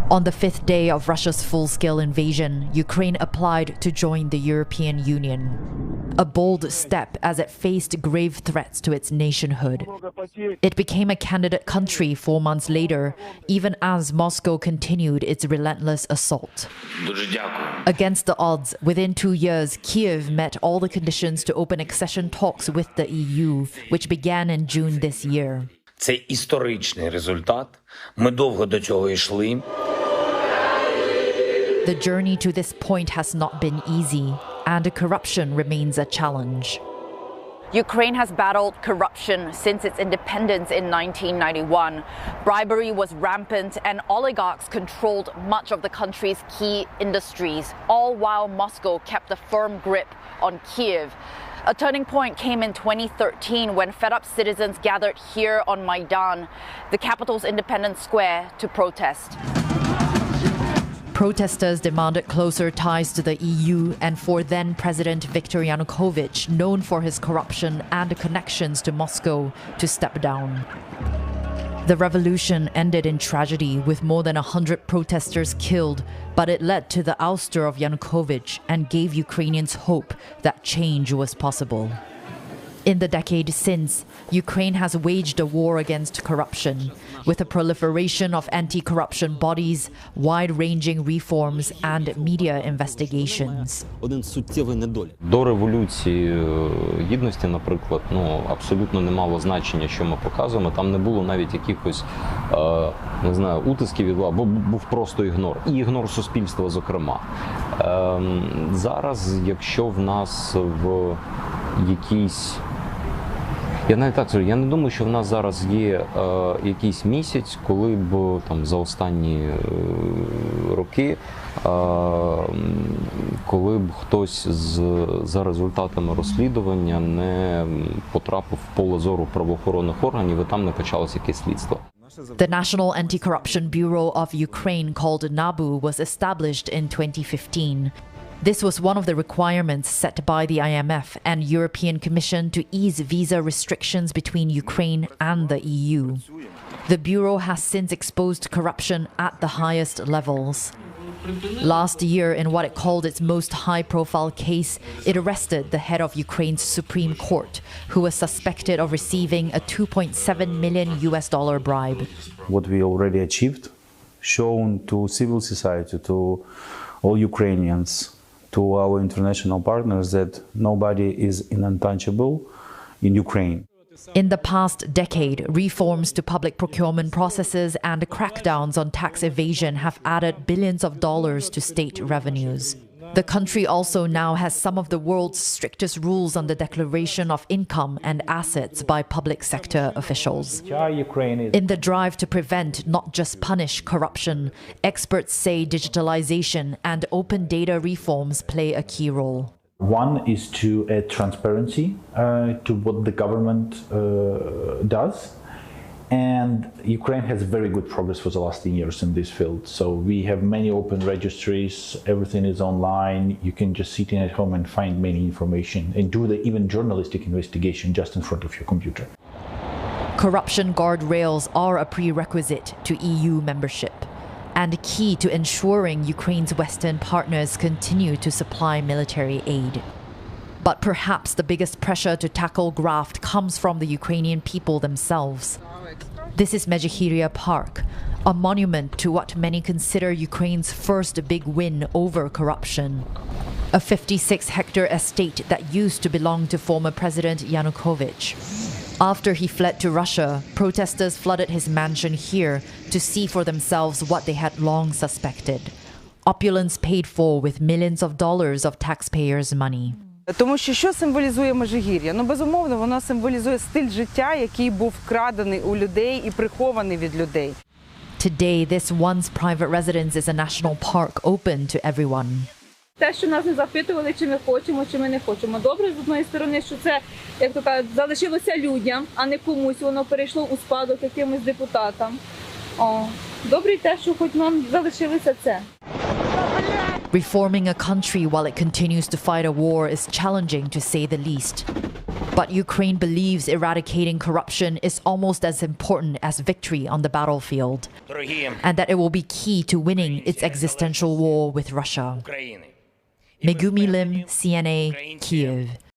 On the fifth day of Russia's full-scale invasion, Ukraine applied to join the European Union. A bold step as it faced grave threats to its nationhood. It became a candidate country 4 months later, even as Moscow continued its relentless assault. Against the odds, within 2 years, Kyiv met all the conditions to open accession talks with the EU, which began in June this year. Це історичний результат. Ми довго до цього йшли. The journey to this point has not been easy, and corruption remains a challenge. Ukraine has battled corruption since its independence in 1991. Bribery was rampant and oligarchs controlled much of the country's key industries, all while Moscow kept a firm grip on Kyiv. A turning point came in 2013 when fed-up citizens gathered here on Maidan, the capital's Independence Square, to protest. Protesters demanded closer ties to the EU and for then-President Viktor Yanukovych, known for his corruption and connections to Moscow, to step down. The revolution ended in tragedy with more than 100 protesters killed, but it led to the ouster of Yanukovych and gave Ukrainians hope that change was possible. In the decade since, Ukraine has waged a war against corruption, with a proliferation of anti-corruption bodies, wide-ranging reforms and media investigations. До Революції Гідності, наприклад, абсолютно не мало значення, що ми показуємо. Там не було навіть якихось, не знаю, утисків від влади, бо був просто ігнор. І ігнор суспільства, зокрема. Зараз, якщо в нас в якійсь... Я навіть так скажу, я не думаю, що в нас зараз є якийсь місяць, коли б там за останні роки, коли б хтось за результатами розслідування не потрапив в поле зору правоохоронних органів і там не почалося якесь слідство. The National Anti-Corruption Bureau of Ukraine, called NABU, was established in 2015. This was one of the requirements set by the IMF and European Commission to ease visa restrictions between Ukraine and the EU. The Bureau has since exposed corruption at the highest levels. Last year, in what it called its most high-profile case, it arrested the head of Ukraine's Supreme Court, who was suspected of receiving a $2.7 million bribe. What we already achieved, shown to civil society, to all Ukrainians, to our international partners, that nobody is untouchable in Ukraine. In the past decade, reforms to public procurement processes and crackdowns on tax evasion have added billions of dollars to state revenues. The country also now has some of the world's strictest rules on the declaration of income and assets by public sector officials. In the drive to prevent, not just punish, corruption, experts say digitalization and open data reforms play a key role. One is to add transparency to what the government does. And Ukraine has very good progress for the last 10 years in this field. So we have many open registries, everything is online. You can just sit in at home and find many information and do the even journalistic investigation just in front of your computer. Corruption guardrails are a prerequisite to EU membership and key to ensuring Ukraine's Western partners continue to supply military aid. But perhaps the biggest pressure to tackle graft comes from the Ukrainian people themselves. This is Mezhihiria Park, a monument to what many consider Ukraine's first big win over corruption. A 56-hectare estate that used to belong to former President Yanukovych. After he fled to Russia, protesters flooded his mansion here to see for themselves what they had long suspected. Opulence paid for with millions of dollars of taxpayers' money. Тому що символізує Межигір'я? Безумовно, воно символізує стиль життя, який був вкрадений у людей і прихований від людей. Today, this once private residence is a national park open to everyone. Те, що нас не запитували, чи ми хочемо, чи ми не хочемо. Добре, з одної сторони, що це, як то кажуть, залишилося людям, а не комусь, воно перейшло у спадок якимось депутатам. Добре й те, що хоч нам залишилося це. Reforming a country while it continues to fight a war is challenging, to say the least. But Ukraine believes eradicating corruption is almost as important as victory on the battlefield, Дорогі and that it will be key to winning its existential war with Russia. України. Megumi Lim, CNA, Kyiv.